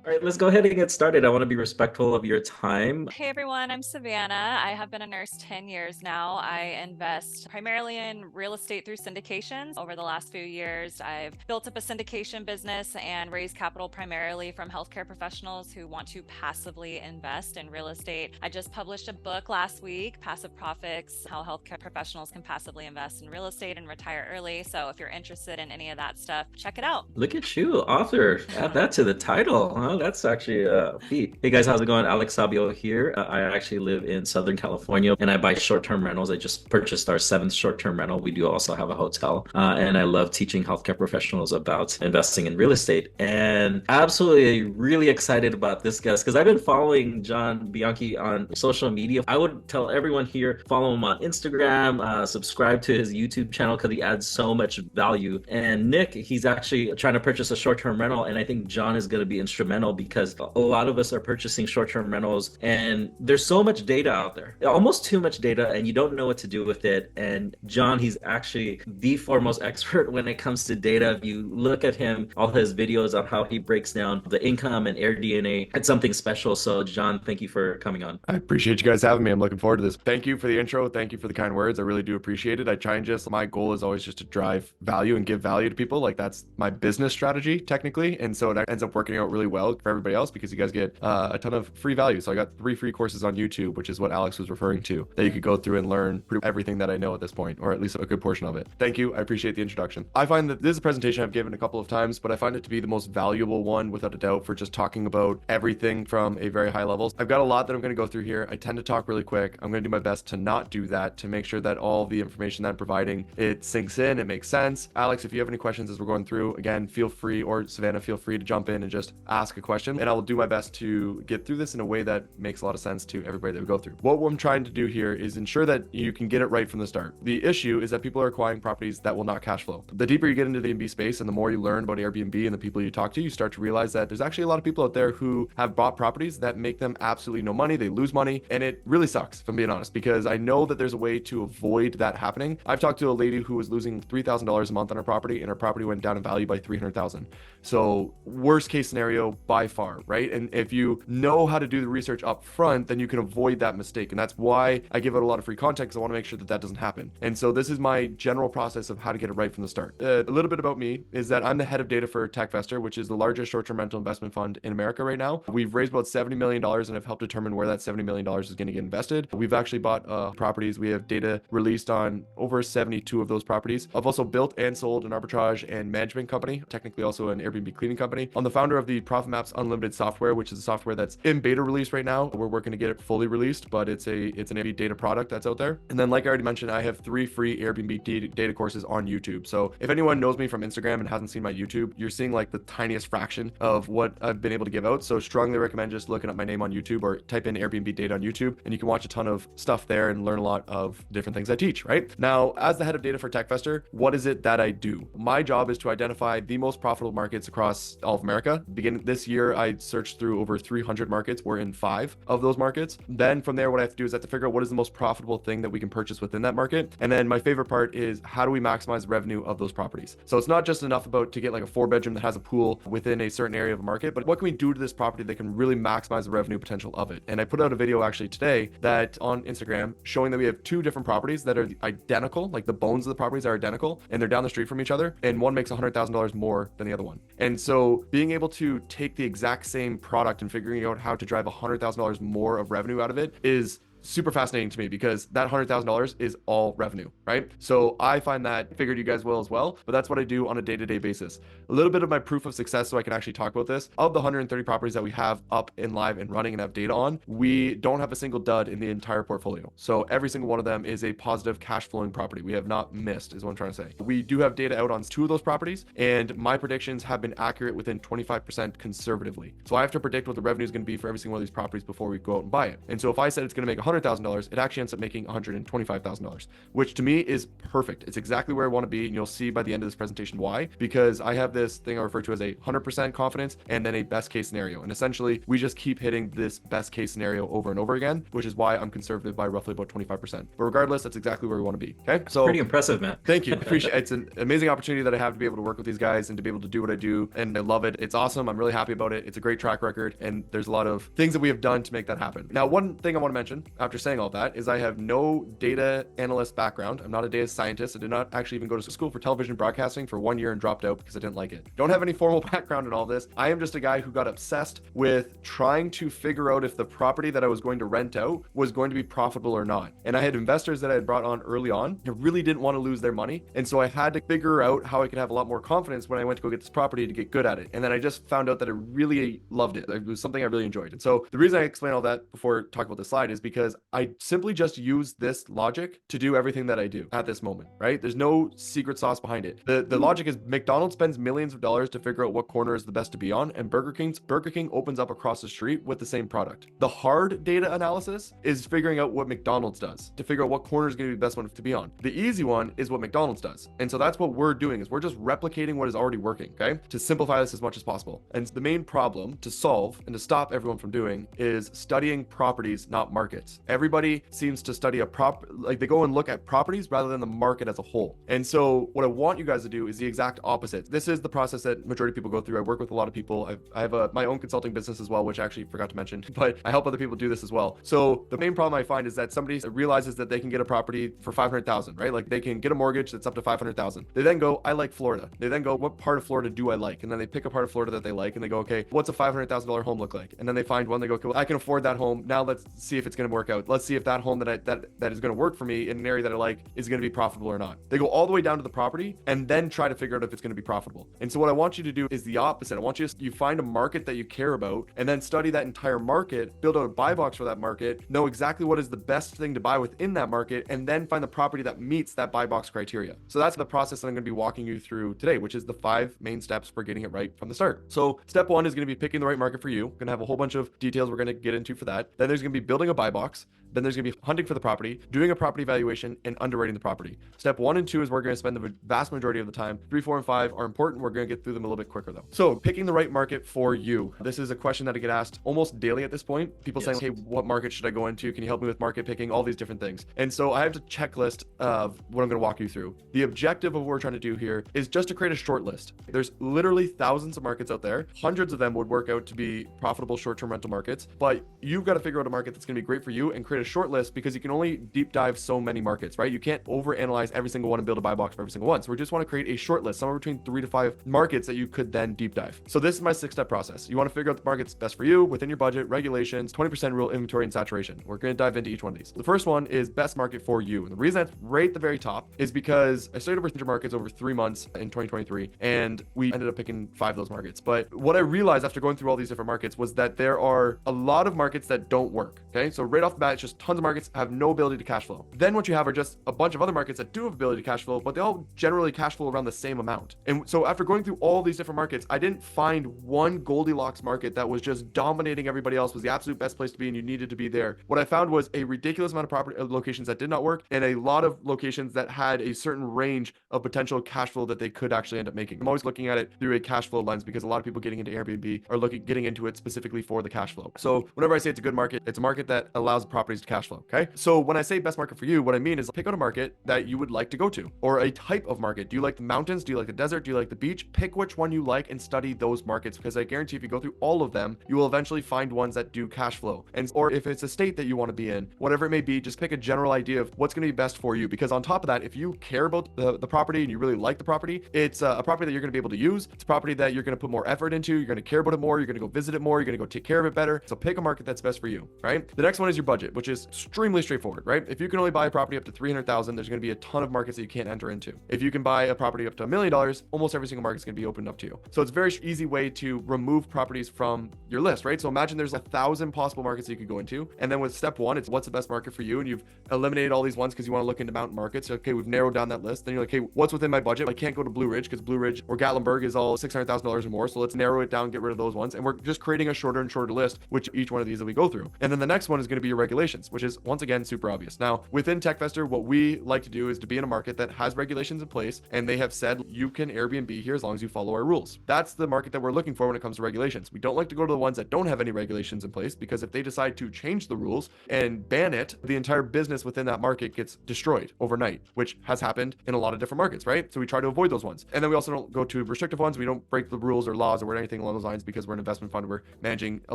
All right, let's go ahead and get started. I want to be respectful of your time. Hey everyone, I'm Savannah. I have been a nurse 10 years now. I invest primarily in real estate through syndications. Over the last few years, I've built up a syndication business and raised capital primarily from healthcare professionals who want to passively invest in real estate. I just published a book last week, Passive Profits: How Healthcare Professionals Can Passively Invest in Real Estate and Retire Early. So if you're interested in any of that stuff, check it out. Look at you, author. Add that to the title. Huh? That's actually a feat. Hey guys, how's it going? Alex Sabio here. I actually live in Southern California and I buy short-term rentals. I just purchased our seventh short-term rental. We do also have a hotel. And I love teaching healthcare professionals about investing in real estate. And absolutely really excited about this guest because I've been following John Bianchi on social media. I would tell everyone here, follow him on Instagram, subscribe to his YouTube channel because he adds so much value. And Nick, he's actually trying to purchase a short-term rental. And I think John is going to be instrumental because a lot of us are purchasing short-term rentals and there's so much data out there, almost too much data, and you don't know what to do with it. And John, he's actually the foremost expert when it comes to data. If you look at him, all his videos on how he breaks down the income and air DNA, it's something special. So John, thank you for coming on. I appreciate you guys having me. I'm looking forward to this. Thank you for the intro. Thank you for the kind words. I really do appreciate it. I try and my goal is always just to drive value and give value to people. Like that's my business strategy technically. And so it ends up working out really well for everybody else because you guys get a ton of free value. So I got 3 free courses on YouTube, which is what Alex was referring to, that you could go through and learn pretty everything that I know at this point, or at least a good portion of it. Thank you. I appreciate the introduction. I find that this is a presentation I've given a couple of times, but I find it to be the most valuable one without a doubt for just talking about everything from a very high level. I've got a lot that I'm going to go through here. I tend to talk really quick. I'm going to do my best to not do that, to make sure that all the information that I'm providing, it sinks in, it makes sense. Alex, if you have any questions as we're going through, again, feel free, or Savannah, feel free to jump in and just ask a question, and I will do my best to get through this in a way that makes a lot of sense to everybody that we go through. What I'm trying to do here is ensure that you can get it right from the start. The issue is that people are acquiring properties that will not cash flow. The deeper you get into the Airbnb space and the more you learn about Airbnb and the people you talk to, you start to realize that there's actually a lot of people out there who have bought properties that make them absolutely no money. They lose money, and it really sucks, if I'm being honest, because I know that there's a way to avoid that happening. I've talked to a lady who was losing $3,000 a month on her property, and her property went down in value by $300,000. So worst case scenario by far, right? And if you know how to do the research up front, then you can avoid that mistake. And that's why I give out a lot of free content, because I want to make sure that that doesn't happen. And so this is my general process of how to get it right from the start. A little bit about me is that I'm the head of data for TechVestor, which is the largest short-term rental investment fund in America right now. We've raised about $70 million and have helped determine where that $70 million is going to get invested. We've actually bought properties. We have data released on over 72 of those properties. I've also built and sold an arbitrage and management company, technically also an Airbnb cleaning company. I'm the founder of the Profit Maps Unlimited software, which is a software that's in beta release right now. We're working to get it fully released, but it's an Airbnb data product that's out there. And then, like I already mentioned, I have 3 free Airbnb data courses on YouTube. So if anyone knows me from Instagram and hasn't seen my YouTube, you're seeing like the tiniest fraction of what I've been able to give out. So strongly recommend just looking up my name on YouTube or type in Airbnb data on YouTube, and you can watch a ton of stuff there and learn a lot of different things I teach, right? Now, as the head of data for TechVestor, what is it that I do? My job is to identify the most profitable markets across all of America. Beginning this year, I searched through over 300 markets. We're in 5 of those markets. Then from there, what I have to do is I have to figure out what is the most profitable thing that we can purchase within that market. And then my favorite part is how do we maximize the revenue of those properties? So it's not just enough about to get like a 4-bedroom that has a pool within a certain area of a market, but what can we do to this property that can really maximize the revenue potential of it? And I put out a video actually today that on Instagram showing that we have 2 different properties that are identical, like the bones of the properties are identical, and they're down the street from each other, and one makes $100,000 more than the other one. And so being able to take the exact same product and figuring out how to drive $100,000 more of revenue out of it is super fascinating to me, because that $100,000 is all revenue, right? So I find that, figured you guys will as well, but that's what I do on a day-to-day basis. A little bit of my proof of success so I can actually talk about this. Of the 130 properties that we have up and live and running and have data on, we don't have a single dud in the entire portfolio. So every single one of them is a positive cash flowing property. We have not missed, is what I'm trying to say. We do have data out on 2 of those properties, and my predictions have been accurate within 25% conservatively. So I have to predict what the revenue is going to be for every single one of these properties before we go out and buy it. And so if I said it's going to make $100,000, it actually ends up making $125,000, which to me is perfect. It's exactly where I want to be. And you'll see by the end of this presentation why, because I have this thing I refer to as a 100% confidence and then a best case scenario. And essentially we just keep hitting this best case scenario over and over again, which is why I'm conservative by roughly about 25%. But regardless, that's exactly where we want to be. Okay. So pretty impressive, man. Thank you. Appreciate it. It's an amazing opportunity that I have to be able to work with these guys and to be able to do what I do. And I love it. It's awesome. I'm really happy about it. It's a great track record. And there's a lot of things that we have done to make that happen. Now, one thing I want to mention after saying all that is I have no data analyst background. I'm not a data scientist. I did not actually even go to school for television broadcasting for 1 year and dropped out because I didn't like it. Don't have any formal background in all this. I am just a guy who got obsessed with trying to figure out if the property that I was going to rent out was going to be profitable or not. And I had investors that I had brought on early on. I really didn't want to lose their money. And so I had to figure out how I could have a lot more confidence when I went to go get this property to get good at it. And then I just found out that I really loved it. It was something I really enjoyed. And so the reason I explain all that before talking about this slide is because I simply just use this logic to do everything that I do at this moment, right? There's no secret sauce behind it. The logic is McDonald's spends millions of dollars to figure out what corner is the best to be on, and Burger King opens up across the street with the same product. The hard data analysis is figuring out what McDonald's does to figure out what corner is going to be the best one to be on. The easy one is what McDonald's does. And so that's what we're doing, is we're just replicating what is already working, okay? To simplify this as much as possible. And the main problem to solve and to stop everyone from doing is studying properties, not markets. Everybody seems to study they go and look at properties rather than the market as a whole. And so what I want you guys to do is the exact opposite. This is the process that majority of people go through. I work with a lot of people. I have my own consulting business as well, which I actually forgot to mention, but I help other people do this as well. So the main problem I find is that somebody realizes that they can get a property for $500,000, right? Like they can get a mortgage that's up to $500,000. They then go, I like Florida. They then go, what part of Florida do I like? And then they pick a part of Florida that they like and they go, okay, what's a $500,000 home look like? And then they find one, they go, okay, well, I can afford that home. Now let's see if it's going to work out. Let's see if that home that is going to work for me in an area that I like is going to be profitable or not. They go all the way down to the property and then try to figure out if it's going to be profitable. And so what I want you to do is the opposite. I want you find a market that you care about and then study that entire market, build out a buy box for that market, know exactly what is the best thing to buy within that market, and then find the property that meets that buy box criteria. So that's the process that I'm going to be walking you through today, which is the 5 main steps for getting it right from the start. So step 1 is going to be picking the right market for you. We're going to have a whole bunch of details we're going to get into for that. Then there's going to be building a buy box. Then there's going to be hunting for the property, doing a property valuation, and underwriting the property. Step 1 and 2 is we're going to spend the vast majority of the time. 3, 4, and 5 are important. We're going to get through them a little bit quicker though. So picking the right market for you. This is a question that I get asked almost daily at this point. People saying, okay, what market should I go into? Can you help me with market picking? All these different things. And so I have a checklist of what I'm going to walk you through. The objective of what we're trying to do here is just to create a short list. There's literally thousands of markets out there. Hundreds of them would work out to be profitable short-term rental markets, but you've got to figure out a market that's going to be great for you and create a short list, because you can only deep dive so many markets, right? You can't overanalyze every single one and build a buy box for every single one. So we just want to create a short list, somewhere between 3 to 5 markets that you could then deep dive. So this is my 6-step process. You want to figure out the market's best for you within your budget, regulations, 20% rule, inventory, and saturation. We're going to dive into each one of these. The first one is best market for you. And the reason that's right at the very top is because I studied over 100 markets over 3 months in 2023, and we ended up picking 5 of those markets. But what I realized after going through all these different markets was that there are a lot of markets that don't work. Okay. So right off the bat, it's just tons of markets have no ability to cash flow. Then what you have are just a bunch of other markets that do have ability to cash flow, but they all generally cash flow around the same amount. And so after going through all these different markets, I didn't find one Goldilocks market that was just dominating everybody else, was the absolute best place to be and you needed to be there. What I found was a ridiculous amount of property locations that did not work, and a lot of locations that had a certain range of potential cash flow that they could actually end up making. I'm always looking at it through a cash flow lens, because a lot of people getting into Airbnb are getting into it specifically for the cash flow. So whenever I say it's a good market, it's a market that allows properties to cash flow. Okay. So when I say best market for you, what I mean is pick out a market that you would like to go to, or a type of market. Do you like the mountains? Do you like the desert? Do you like the beach? Pick which one you like and study those markets, because I guarantee if you go through all of them, you will eventually find ones that do cash flow. And or if it's a state that you want to be in, whatever it may be, just pick a general idea of what's going to be best for you. Because on top of that, if you care about the property and you really like the property, it's a property that you're going to be able to use. It's a property that you're going to put more effort into. You're going to care about it more. You're going to go visit it more. You're going to go take care of it better. So pick a market that's best for you, right? The next one is your budget, which is extremely straightforward, right? If you can only buy a property up to $300,000, there's going to be a ton of markets that you can't enter into. If you can buy a property up to $1 million, almost every single market is going to be opened up to you. So it's a very easy way to remove properties from your list, right? So imagine there's 1,000 possible markets that you could go into. And then with step 1, it's what's the best market for you? And you've eliminated all these ones because you want to look into mountain markets. So, okay, we've narrowed down that list. Then you're like, hey, what's within my budget? I can't go to Blue Ridge because Blue Ridge or Gatlinburg is all $600,000 or more. So let's narrow it down, get rid of those ones. And we're just creating a shorter and shorter list, which each one of these that we go through. And then the next one is going to be your regulations. regulations, which is once again super obvious. Now, within TechFester, what we like to do is to be in a market that has regulations in place, and they have said you can Airbnb here as long as you follow our rules. That's the market that we're looking for when it comes to regulations. We don't like to go to the ones that don't have any regulations in place, because if they decide to change the rules and ban it, the entire business within that market gets destroyed overnight, which has happened in a lot of different markets, right? So we try to avoid those ones. And then we also don't go to restrictive ones. We don't break the rules or laws or anything along those lines, because we're an investment fund. We're managing a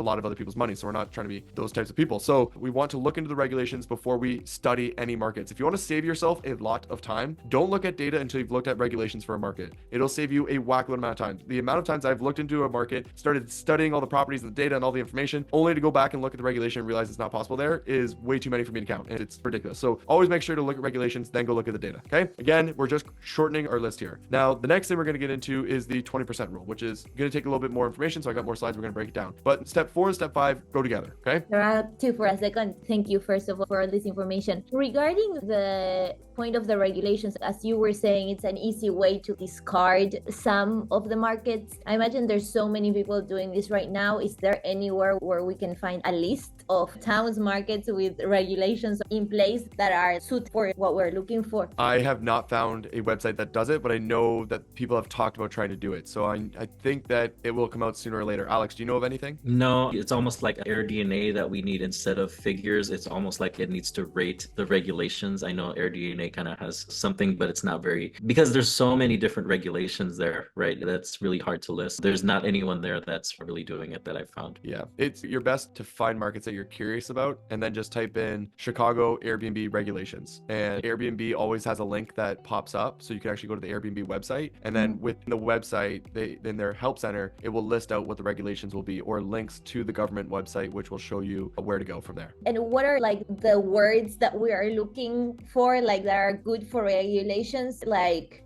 lot of other people's money. So we're not trying to be those types of people. So we want to look into the regulations before we study any markets. If you want to save yourself a lot of time, don't look at data until you've looked at regulations for a market. It'll save you a whack load amount of time. The amount of times I've looked into a market, started studying all the properties and the data and all the information, only to go back and look at the regulation and realize it's not possible there, is way too many for me to count. And it's ridiculous. So always make sure to look at regulations, then go look at the data. Okay. Again, we're just shortening our list here. Now, the next thing we're going to get into is the 20% rule, which is going to take a little bit more information. So I got more slides. We're going to break it down. But step 4 and step 5 go together. Okay. Interrupt you for a second. Thank you, first of all, for all this information. Regarding the point of the regulations, as you were saying, it's an easy way to discard some of the markets. I imagine there's so many people doing this right now. Is there anywhere where we can find a list of towns, markets with regulations in place that are suited for what we're looking for? I have not found a website that does it, but I know that people have talked about trying to do it. So I think that it will come out sooner or later. Alex, do you know of anything? No, it's almost like AirDNA that we need instead of figures. It's almost like it needs to rate the regulations. I know AirDNA kind of has something, but it's not very, because there's so many different regulations there, right? That's really hard to list. There's not anyone there that's really doing it that I've found. Yeah, it's your best to find markets that you're curious about, and then just type in Chicago Airbnb regulations, and Airbnb always has a link that pops up, so you can actually go to the Airbnb website, and then within the website, in their help center, it will list out what the regulations will be, or links to the government website, which will show you where to go from there. And what are like the words that we are looking for, like that are good for regulations? Like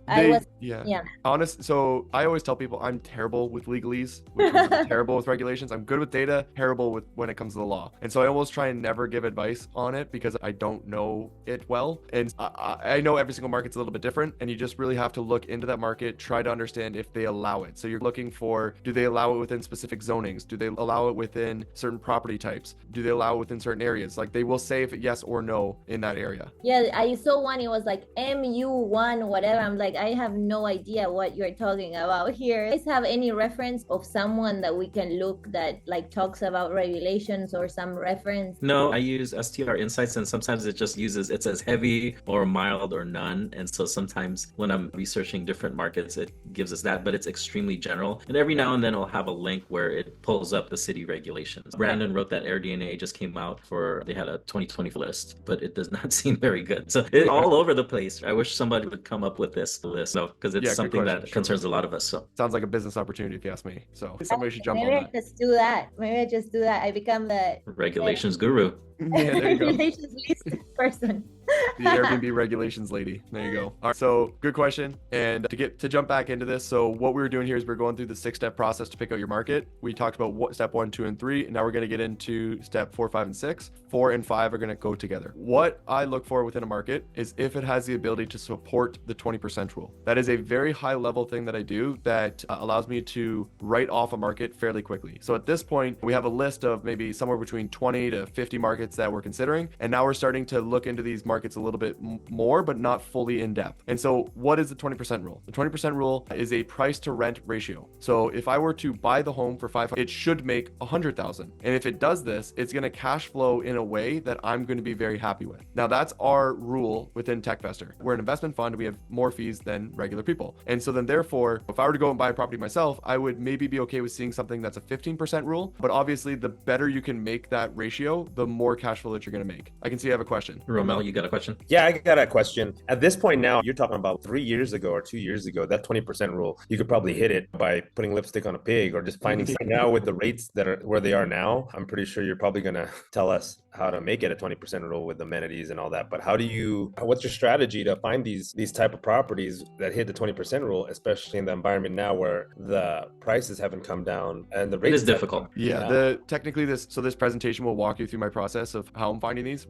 Honest. So I always tell people I'm terrible with legalese, which is terrible with regulations. I'm good with data, terrible with when it comes to the law. And so I almost try and never give advice on it, because I don't know it well. And I know every single market's a little bit different, and you just really have to look into that market, try to understand if they allow it. So you're looking for, do they allow it within specific zonings? Do they allow it within certain property types? Do they allow it within certain areas? Like they will say if yes or no in that area. Yeah, I saw one, it was like MU1 whatever. I'm like, I have no idea what you're talking about here. Do you guys have any reference of someone that we can look that like talks about regulations or some reference? No, I use STR Insights, and sometimes it just uses, it says heavy or mild or none. And so sometimes when I'm researching different markets, it gives us that, but it's extremely general. And every now and then it'll have a link where it pulls up the city regulations. Brandon wrote that AirDNA just came out they had a 2020 list, but it does not seem very good. So it's all over the place. I wish somebody would come up with this list, because it's something that concerns a lot of us. So sounds like a business opportunity if you ask me. So somebody should jump Maybe on that. Maybe I just do that. I become the regulations guru. Yeah, there you go. regulations list person. The Airbnb regulations lady. There you go. All right. So good question. And to jump back into this. So what we were doing here is we're going through the 6-step process to pick out your market. We talked about step 1, 2, and 3. And now we're going to get into step 4, 5, and 6. 4 and 5 are going to go together. What I look for within a market is if it has the ability to support the 20% rule. That is a very high level thing that I do that allows me to write off a market fairly quickly. So at this point, we have a list of maybe somewhere between 20 to 50 markets that we're considering. And now we're starting to look into these markets a little bit more, but not fully in depth. And so what is the 20% rule? The 20% rule is a price to rent ratio. So if I were to buy the home for $500,000, it should make $100,000. And if it does this, it's going to cash flow in a way that I'm going to be very happy with. Now that's our rule within TechVestor. We're an investment fund. We have more fees than regular people. And so then therefore, if I were to go and buy a property myself, I would maybe be okay with seeing something that's a 15% rule. But obviously the better you can make that ratio, the more cash flow that you're going to make. I can see you have a question. Romel, you got a question? Yeah, I got a question. At this point now, you're talking about 3 years ago or 2 years ago, that 20% rule, you could probably hit it by putting lipstick on a pig or just finding now with the rates that are where they are now. I'm pretty sure you're probably going to tell us how to make it a 20% rule with amenities and all that. But what's your strategy to find these type of properties that hit the 20% rule, especially in the environment now where the prices haven't come down and the rates? It is difficult. Yeah. Technically this presentation will walk you through my process. process of how I'm finding these.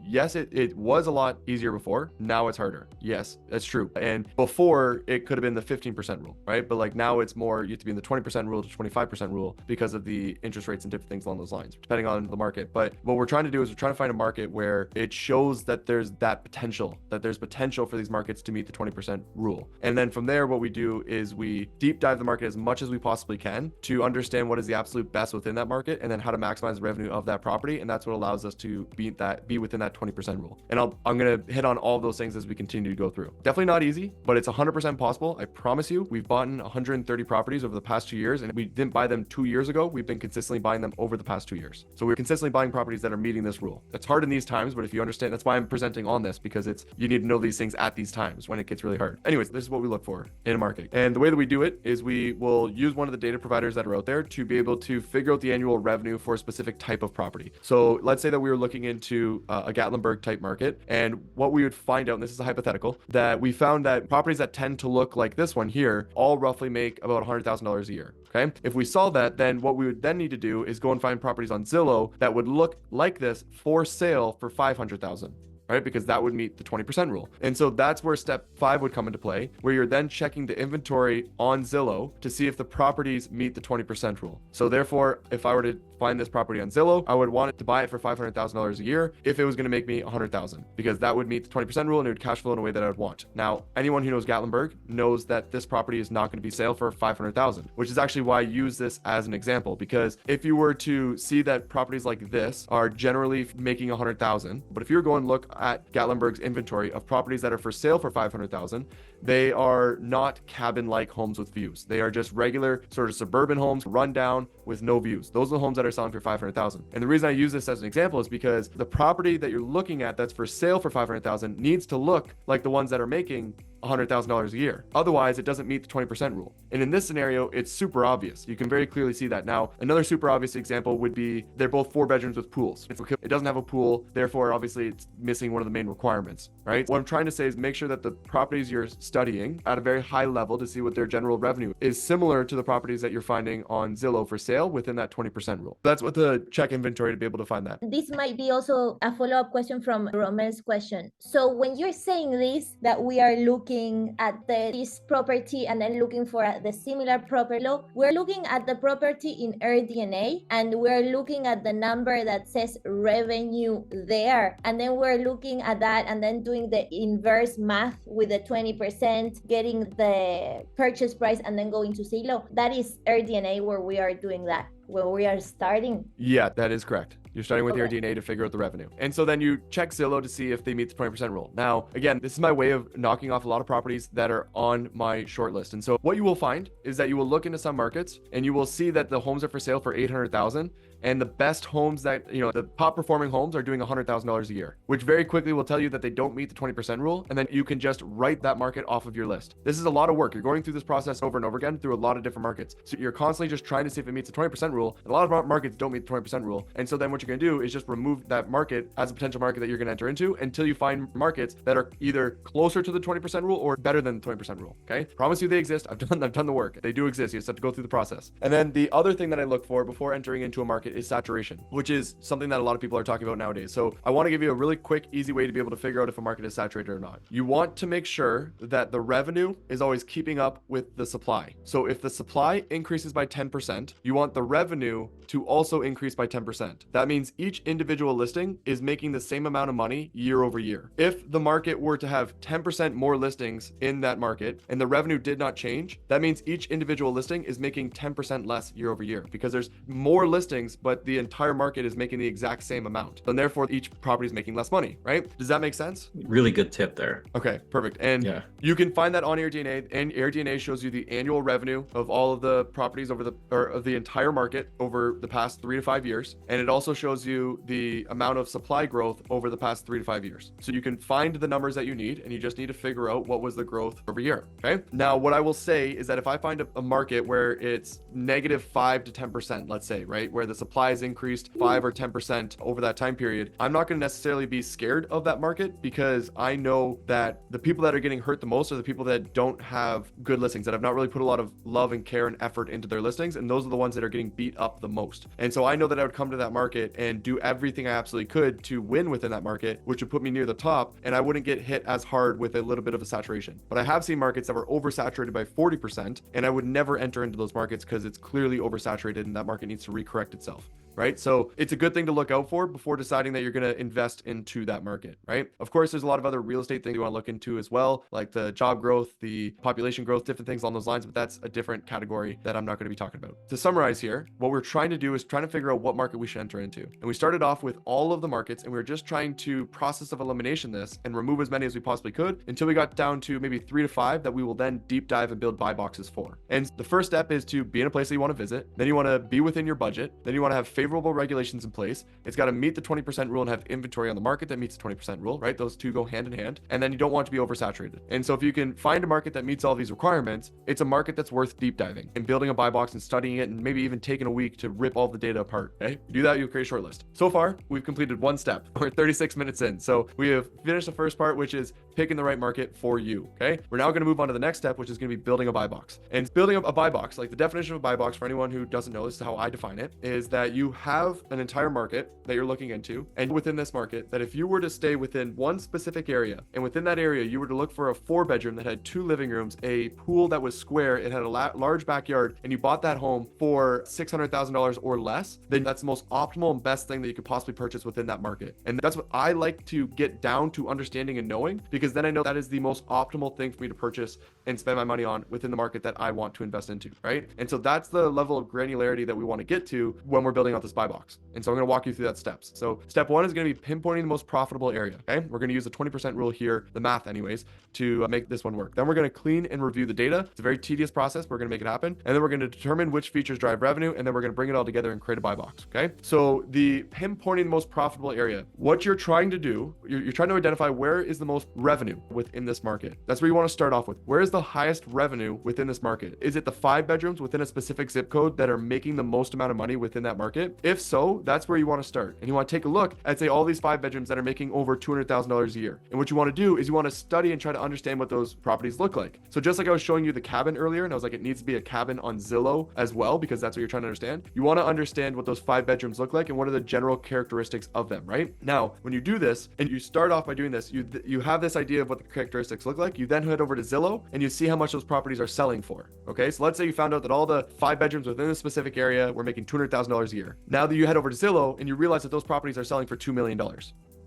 Yes, it was a lot easier before. Now it's harder. Yes, that's true. And before it could have been the 15% rule, right? But like now it's more, you have to be in the 20% rule to 25% rule because of the interest rates and different things along those lines, depending on the market. But what we're trying to do is we're trying to find a market where it shows that there's potential for these markets to meet the 20% rule. And then from there, what we do is we deep dive the market as much as we possibly can to understand what is the absolute best within that market and then how to maximize the revenue of that property. And that's what allows us to be within that 20% rule. And I'm going to hit on all of those things as we continue to go through. Definitely not easy, but it's 100% possible. I promise you, we've bought 130 properties over the past 2 years, and we didn't buy them 2 years ago. We've been consistently buying them over the past 2 years. So we're consistently buying properties that are meeting this rule. It's hard in these times, but if you understand, that's why I'm presenting on this, because you need to know these things at these times when it gets really hard. Anyways, this is what we look for in a market. And the way that we do it is we will use one of the data providers that are out there to be able to figure out the annual revenue for a specific type of property. So let's say that we were looking into a Gatlinburg type market, and what we would find out, and this is a hypothetical, that we found that properties that tend to look like this one here all roughly make about $100,000 a year. Okay. If we saw that, then what we would then need to do is go and find properties on Zillow that would look like this for sale for $500,000. Right? Because that would meet the 20% rule. And so that's where step 5 would come into play, where you're then checking the inventory on Zillow to see if the properties meet the 20% rule. So therefore, if I were to find this property on Zillow, I would want it to buy it for $500,000 a year if it was going to make me $100,000, because that would meet the 20% rule and it would cash flow in a way that I would want. Now, anyone who knows Gatlinburg knows that this property is not going to be sale for $500,000, which is actually why I use this as an example, because if you were to see that properties like this are generally making $100,000, but if you're going to look at Gatlinburg's inventory of properties that are for sale for $500,000, they are not cabin-like homes with views. They are just regular sort of suburban homes, run down with no views. Those are the homes that are selling for $500,000. And the reason I use this as an example is because the property that you're looking at that's for sale for $500,000 needs to look like the ones that are making $100,000 a year. Otherwise, it doesn't meet the 20% rule. And in this scenario, it's super obvious. You can very clearly see that. Now, another super obvious example would be they're both 4 bedrooms with pools. It doesn't have a pool, therefore, obviously, it's missing one of the main requirements, right? What I'm trying to say is make sure that the properties you're studying at a very high level to see what their general revenue is similar to the properties that you're finding on Zillow for sale within that 20% rule. That's what the check inventory to be able to find that. This might be also a follow-up question from Romel's question. So when you're saying this, that we are looking at this property and then looking for the similar property, we're looking at the property in AirDNA and we're looking at the number that says revenue there. And then we're looking at that and then doing the inverse math with the 20%, getting the purchase price and then going to Zillow. That is AirDNA where we are doing that, where we are starting. Yeah, that is correct. You're starting with your DNA to figure out the revenue. And so then you check Zillow to see if they meet the 20% rule. Now, again, this is my way of knocking off a lot of properties that are on my short list. And so what you will find is that you will look into some markets and you will see that the homes are for sale for $800,000. And the best homes that, the top performing homes are doing $100,000 a year, which very quickly will tell you that they don't meet the 20% rule. And then you can just write that market off of your list. This is a lot of work. You're going through this process over and over again through a lot of different markets. So you're constantly just trying to see if it meets the 20% rule. And a lot of markets don't meet the 20% rule. And so then what you're going to do is just remove that market as a potential market that you're going to enter into until you find markets that are either closer to the 20% rule or better than the 20% rule. Okay. Promise you they exist. I've done the work. They do exist. You just have to go through the process. And then the other thing that I look for before entering into a market is saturation, which is something that a lot of people are talking about nowadays. So I want to give you a really quick, easy way to be able to figure out if a market is saturated or not. You want to make sure that the revenue is always keeping up with the supply. So if the supply increases by 10%, you want the revenue to also increase by 10%. That means each individual listing is making the same amount of money year over year. If the market were to have 10% more listings in that market and the revenue did not change, that means each individual listing is making 10% less year over year because there's more listings, but the entire market is making the exact same amount. And therefore each property is making less money, right? Does that make sense? Really good tip there. Okay, perfect. And you can find that on AirDNA, and AirDNA shows you the annual revenue of all of the properties of the entire market over the past 3 to 5 years. And it also shows you the amount of supply growth over the past 3 to 5 years. So you can find the numbers that you need, and you just need to figure out what was the growth over year. Okay. Now, what I will say is that if I find a market where it's -5 to 10%, let's say, right, where the supply has increased 5 or 10% over that time period, I'm not going to necessarily be scared of that market because I know that the people that are getting hurt the most are the people that don't have good listings, that have not really put a lot of love and care and effort into their listings. And those are the ones that are getting beat beat up the most. And so I know that I would come to that market and do everything I absolutely could to win within that market, which would put me near the top, and I wouldn't get hit as hard with a little bit of a saturation. But I have seen markets that were oversaturated by 40%, and I would never enter into those markets because it's clearly oversaturated and that market needs to recorrect itself. Right? So it's a good thing to look out for before deciding that you're going to invest into that market, right? Of course, there's a lot of other real estate things you want to look into as well, like the job growth, the population growth, different things along those lines, but that's a different category that I'm not going to be talking about. To summarize here, what we're trying to do is trying to figure out what market we should enter into. And we started off with all of the markets, and we were just trying to process of elimination this and remove as many as we possibly could until we got down to maybe 3 to 5 that we will then deep dive and build buy boxes for. And the first step is to be in a place that you want to visit. Then you want to be within your budget. Then you want to have favorable regulations in place. It's got to meet the 20% rule and have inventory on the market that meets the 20% rule, right? Those two go hand in hand. And then you don't want to be oversaturated. And so if you can find a market that meets all these requirements, it's a market that's worth deep diving and building a buy box and studying it and maybe even taking a week to rip all the data apart. Okay? You do that, you'll create a short list. So far, we've completed one step. We're 36 minutes in. So we have finished the first part, which is picking the right market for you. Okay? We're now going to move on to the next step, which is going to be building a buy box. And building a buy box, like the definition of a buy box for anyone who doesn't know, this is how I define it, is that you have an entire market that you're looking into, and within this market, that if you were to stay within one specific area, and within that area you were to look for a 4-bedroom that had 2 living rooms, a pool that was square, it had a large backyard, and you bought that home for $600,000 or less, then that's the most optimal and best thing that you could possibly purchase within that market. And that's what I like to get down to understanding and knowing, because then I know that is the most optimal thing for me to purchase and spend my money on within the market that I want to invest into, right? And so that's the level of granularity that we want to get to when we're building out this buy box. And so I'm going to walk you through that steps. So step 1 is going to be pinpointing the most profitable area. Okay. We're going to use the 20% rule here, the math anyways, to make this one work. Then we're going to clean and review the data. It's a very tedious process. We're going to make it happen. And then we're going to determine which features drive revenue. And then we're going to bring it all together and create a buy box. Okay. So the pinpointing the most profitable area, what you're trying to do, you're trying to identify where is the most revenue within this market. That's where you want to start off with. Where is the highest revenue within this market? Is it the 5 bedrooms within a specific zip code that are making the most amount of money within that market? If so, that's where you want to start. And you want to take a look at, say, all these 5 bedrooms that are making over $200,000 a year. And what you want to do is you want to study and try to understand what those properties look like. So just like I was showing you the cabin earlier, and I was like, it needs to be a cabin on Zillow as well, because that's what you're trying to understand. You want to understand what those 5 bedrooms look like and what are the general characteristics of them, right? Now, when you do this and you start off by doing this, you have this idea of what the characteristics look like. You then head over to Zillow and you see how much those properties are selling for. Okay. So let's say you found out that all the 5 bedrooms within a specific area were making $200,000 a year. Now that you head over to Zillow and you realize that those properties are selling for $2 million.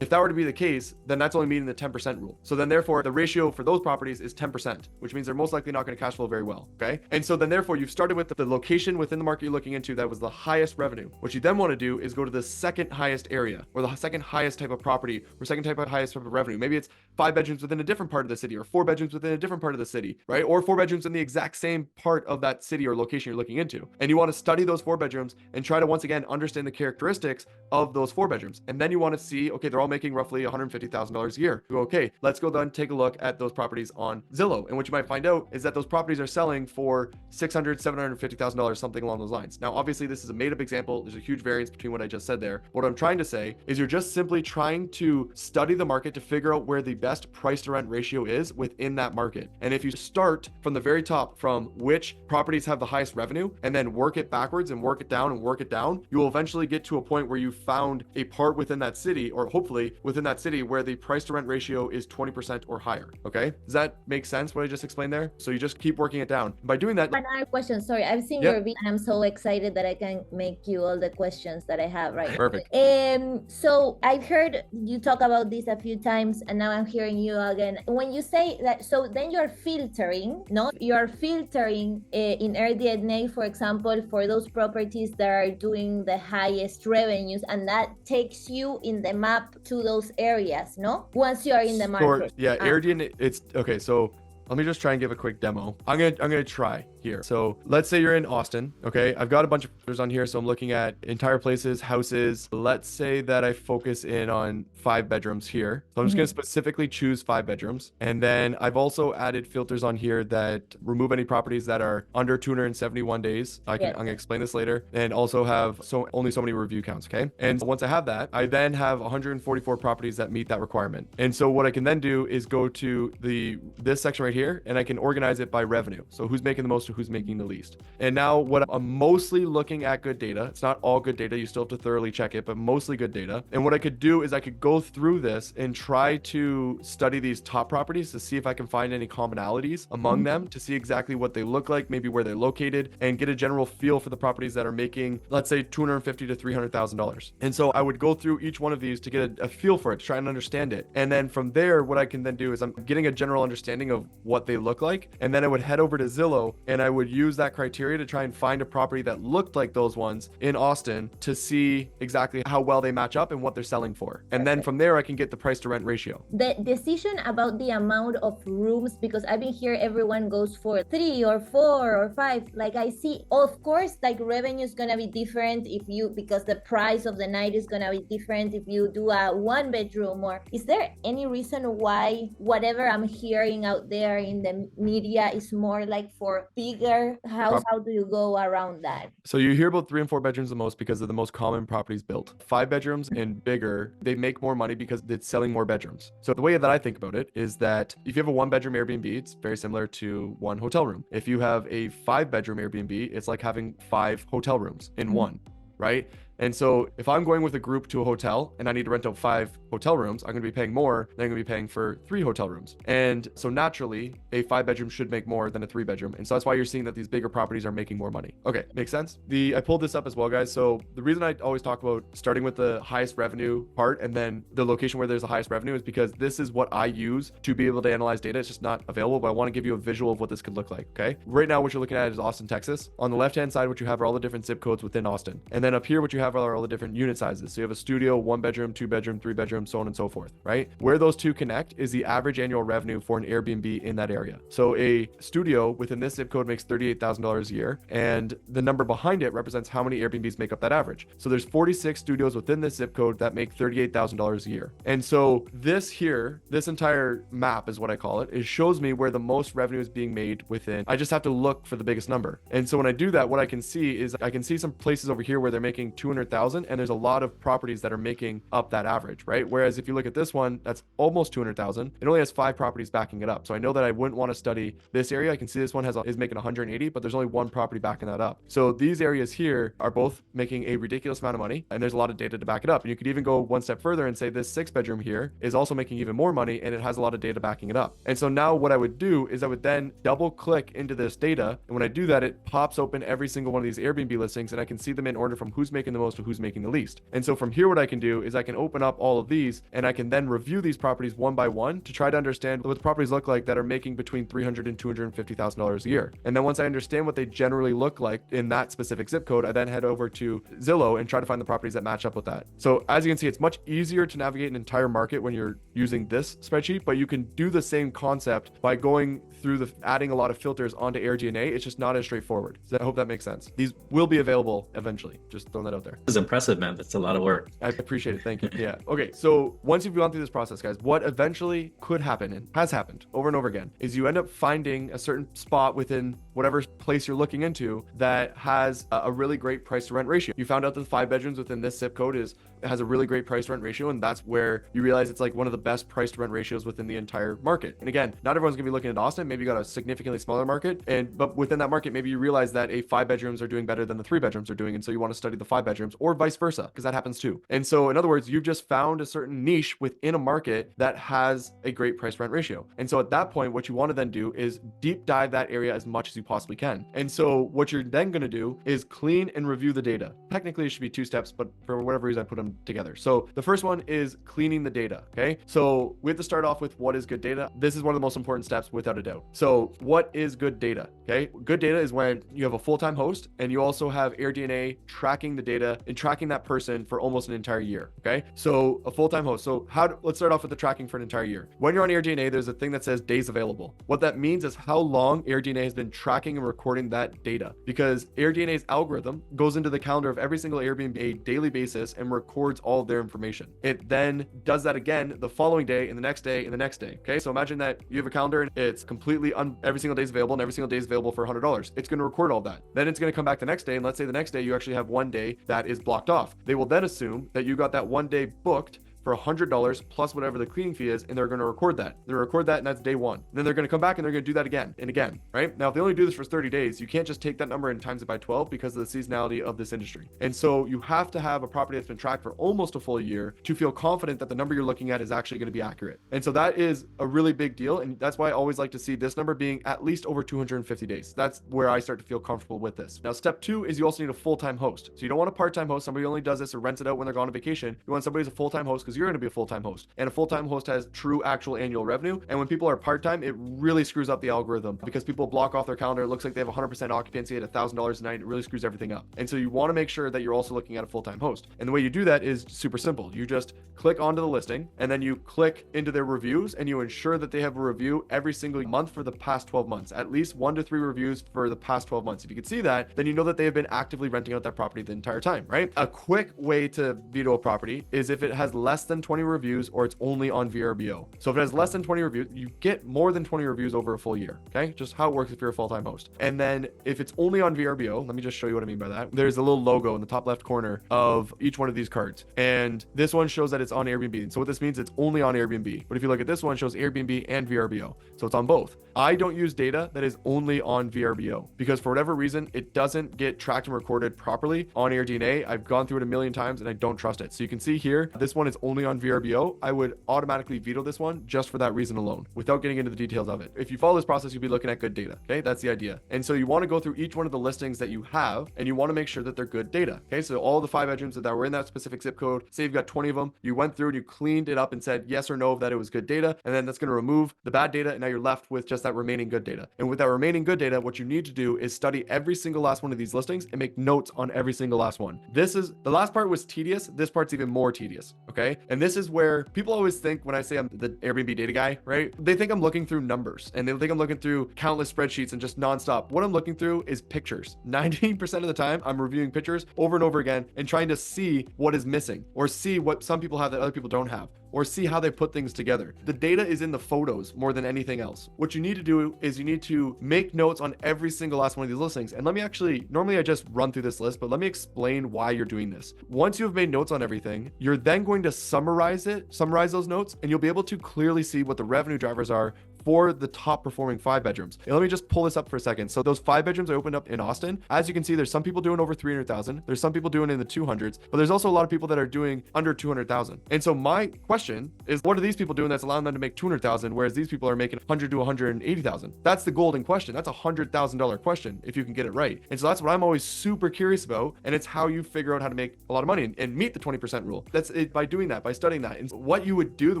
If that were to be the case, then that's only meeting the 10% rule. So then therefore the ratio for those properties is 10%, which means they're most likely not going to cash flow very well. Okay. And so then therefore you've started with the location within the market you're looking into that was the highest revenue. What you then want to do is go to the second highest area or the second highest type of property or second type of highest type of revenue. Maybe it's 5 bedrooms within a different part of the city or 4 bedrooms within a different part of the city, right? Or 4 bedrooms in the exact same part of that city or location you're looking into. And you want to study those 4 bedrooms and try to once again understand the characteristics of those 4 bedrooms. And then you want to see, okay, they're all making roughly $150,000 a year. You go, okay, let's go then take a look at those properties on Zillow. And what you might find out is that those properties are selling for $600,000, $750,000, something along those lines. Now, obviously this is a made up example. There's a huge variance between what I just said there. What I'm trying to say is you're just simply trying to study the market to figure out where the best price to rent ratio is within that market. And if you start from the very top, from which properties have the highest revenue, and then work it backwards and work it down and work it down, you will eventually get to a point where you found a part within that city, or hopefully within that city, where the price to rent ratio is 20% or higher. Okay. Does that make sense what I just explained there? So you just keep working it down. By doing that. Another question. Sorry, I've seen your video and I'm so excited that I can make you all the questions that I have right now. Perfect. So I've heard you talk about this a few times and now I'm hearing you again. When you say that, so then you're filtering, no? You're filtering in Airbnb, for example, for those properties that are doing the highest revenues, and that takes you in the map to those areas, no? Once you are in the market. Yeah, Airbnb, it's okay. So let me just try and give a quick demo. I'm gonna try here. So let's say you're in Austin. Okay, I've got a bunch of filters on here. So I'm looking at entire places, houses. Let's say that I focus in on 5 bedrooms here. So I'm just gonna specifically choose 5 bedrooms. And then I've also added filters on here that remove any properties that are under 271 days. I'm gonna explain this later. And also have only so many review counts. Okay. And once I have that, I then have 144 properties that meet that requirement. And so what I can then do is go to this section right here, and I can organize it by revenue. So who's making the most, who's making the least. And now what I'm mostly looking at good data. It's not all good data. You still have to thoroughly check it, but mostly good data. And what I could do is I could go through this and try to study these top properties to see if I can find any commonalities among them, to see exactly what they look like, maybe where they're located, and get a general feel for the properties that are making, let's say, $250,000 to $300,000. And so I would go through each one of these to get a feel for it, to try and understand it. And then from there, what I can then do is I'm getting a general understanding of what they look like. And then I would head over to Zillow and I would use that criteria to try and find a property that looked like those ones in Austin to see exactly how well they match up and what they're selling for. And then from there, I can get the price to rent ratio. The decision about the amount of rooms, because I've been here, everyone goes for 3 or 4 or 5. Like I see, of course, like revenue is gonna be different because the price of the night is gonna be different if you do a 1-bedroom. Or is there any reason why whatever I'm hearing out there in the media is more like for bigger house? How do you go around that? So you hear about 3 and 4 bedrooms the most because they're the most common properties built. 5 bedrooms and bigger, they make more money because it's selling more bedrooms. So the way that I think about it is that if you have a 1-bedroom Airbnb, it's very similar to 1 hotel room. If you have a 5-bedroom Airbnb, it's like having 5 hotel rooms in one, right? And so if I'm going with a group to a hotel and I need to rent out 5 hotel rooms, I'm going to be paying more than I'm going to be paying for 3 hotel rooms. And so naturally, a 5-bedroom should make more than a 3-bedroom. And so that's why you're seeing that these bigger properties are making more money. Okay, makes sense? I pulled this up as well, guys. So the reason I always talk about starting with the highest revenue part and then the location where there's the highest revenue is because this is what I use to be able to analyze data. It's just not available, but I want to give you a visual of what this could look like, okay? Right now, what you're looking at is Austin, Texas. On the left-hand side, what you have are all the different zip codes within Austin. And then up here, what you have are all the different unit sizes. So you have a studio, 1-bedroom, 2-bedroom, 3-bedroom, so on and so forth, right? Where those two connect is the average annual revenue for an Airbnb in that area. So a studio within this zip code makes $38,000 a year, and the number behind it represents how many Airbnbs make up that average. So there's 46 studios within this zip code that make $38,000 a year. And so this here, this entire map is what I call it, it shows me where the most revenue is being made within. I just have to look for the biggest number. And so when I do that, what I can see is I can see some places over here where they're making 200,000, and there's a lot of properties that are making up that average, right? Whereas if you look at this one, that's almost 200,000. It only has 5 properties backing it up. So I know that I wouldn't want to study this area. I can see this one is making 180, but there's only 1 property backing that up. So these areas here are both making a ridiculous amount of money, and there's a lot of data to back it up. And you could even go one step further and say this 6-bedroom here is also making even more money, and it has a lot of data backing it up. And so now what I would do is I would then double click into this data. And when I do that, it pops open every single one of these Airbnb listings, and I can see them in order from who's making the most to who's making the least. And so from here, what I can do is I can open up all of these, and I can then review these properties one by one to try to understand what the properties look like that are making between $300,000 and $250,000 a year. And then once I understand what they generally look like in that specific zip code, I then head over to Zillow and try to find the properties that match up with that. So as you can see, it's much easier to navigate an entire market when you're using this spreadsheet, but you can do the same concept by going through adding a lot of filters onto AirDNA. It's just not as straightforward. So I hope that makes sense. These will be available eventually. Just throwing that out there. This is impressive, man. That's a lot of work. I appreciate it. Thank you. Yeah. Okay. So once you've gone through this process, guys, what eventually could happen and has happened over and over again is you end up finding a certain spot within whatever place you're looking into that has a really great price to rent ratio. You found out that the 5 bedrooms within this zip code has a really great price to rent ratio, and that's where you realize it's like one of the best price to rent ratios within the entire market. And again, not everyone's gonna be looking at Austin. Maybe you got a significantly smaller market, but within that market, maybe you realize that 5 bedrooms are doing better than the 3 bedrooms are doing, and so you want to study the 5 bedrooms, or vice versa, because that happens too. And so in other words, you've just found a certain niche within a market that has a great price rent ratio. And so at that point, what you want to then do is deep dive that area as much as you possibly can. And so what you're then going to do is clean and review the data. Technically, it should be 2 steps, but for whatever reason, I put them together. So the first one is cleaning the data. Okay. So we have to start off with what is good data. This is one of the most important steps without a doubt. So what is good data? Okay. Good data is when you have a full-time host and you also have AirDNA tracking the data and tracking that person for almost an entire year. Okay. So a full-time host. So let's start off with the tracking for an entire year. When you're on AirDNA, there's a thing that says days available. What that means is how long AirDNA has been tracking and recording that data, because AirDNA's algorithm goes into the calendar of every single Airbnb daily basis and records all of their information. It then does that again the following day and the next day and the next day. Okay. So imagine that you have a calendar and it's completely every single day is available and every single day is available for $100. It's going to record all that. Then it's going to come back the next day. And let's say the next day you actually have one day that is blocked off. They will then assume that you got that one day booked for $100 plus whatever the cleaning fee is, and they're going to record that. They're going to record that, and that's day one. And then they're going to come back and they're going to do that again and again, right? Now, if they only do this for 30 days, you can't just take that number and times it by 12 because of the seasonality of this industry. And so you have to have a property that's been tracked for almost a full year to feel confident that the number you're looking at is actually going to be accurate. And so that is a really big deal. And that's why I always like to see this number being at least over 250 days. That's where I start to feel comfortable with this. Now, step two is you also need a full-time host. So you don't want a part-time host, somebody who only does this or rents it out when they're gone on vacation. You want somebody who's a full-time host because you're going to be a full-time host. And a full-time host has true actual annual revenue. And when people are part-time, it really screws up the algorithm because people block off their calendar. It looks like they have 100% occupancy at $1,000 a night. It really screws everything up. And so you want to make sure that you're also looking at a full-time host. And the way you do that is super simple. You just click onto the listing and then you click into their reviews and you ensure that they have a review every single month for the past 12 months, at least 1 to 3 reviews for the past 12 months. If you can see that, then you know that they have been actively renting out that property the entire time, right? A quick way to veto a property is if it has less than 20 reviews or it's only on VRBO. So if it has less than 20 reviews, you get more than 20 reviews over a full year, okay? Just how it works if you're a full-time host. And then if it's only on VRBO, let me just show you what I mean by that. There's a little logo in the top left corner of each one of these cards. And this one shows that it's on Airbnb. And so what this means, it's only on Airbnb. But if you look at this one, it shows Airbnb and VRBO. So it's on both. I don't use data that is only on VRBO because for whatever reason, it doesn't get tracked and recorded properly on AirDNA. I've gone through it a million times and I don't trust it. So you can see here, this one is only on VRBO. I would automatically veto this one just for that reason alone without getting into the details of it. If you follow this process, you'll be looking at good data. Okay, that's the idea. And so you want to go through each one of the listings that you have and you want to make sure that they're good data. Okay, so all the 5 bedrooms that were in that specific zip code, say you've got 20 of them, you went through and you cleaned it up and said yes or no that it was good data, and then that's going to remove the bad data, and now you're left with just that remaining good data. And with that remaining good data, what you need to do is study every single last one of these listings and make notes on every single last one. This is the last part was tedious. This part's even more tedious. Okay. And this is where people always think when I say I'm the Airbnb data guy, right? They think I'm looking through numbers and they think I'm looking through countless spreadsheets and just nonstop. What I'm looking through is pictures. 90% of the time, I'm reviewing pictures over and over again and trying to see what is missing or see what some people have that other people don't have, or see how they put things together. The data is in the photos more than anything else. What you need to do is you need to make notes on every single last one of these listings. And let me actually, normally I just run through this list, but let me explain why you're doing this. Once you have made notes on everything, you're then going to summarize those notes, and you'll be able to clearly see what the revenue drivers are for the top performing 5 bedrooms. And let me just pull this up for a second. So those 5 bedrooms I opened up in Austin, as you can see, there's some people doing over 300,000. There's some people doing in the 200s, but there's also a lot of people that are doing under 200,000. And so my question is, what are these people doing that's allowing them to make 200,000, whereas these people are making 100 to 180,000? That's the golden question. That's $100,000 question if you can get it right. And so that's what I'm always super curious about. And it's how you figure out how to make a lot of money and meet the 20% rule. That's it, by doing that, by studying that. And what you would do, the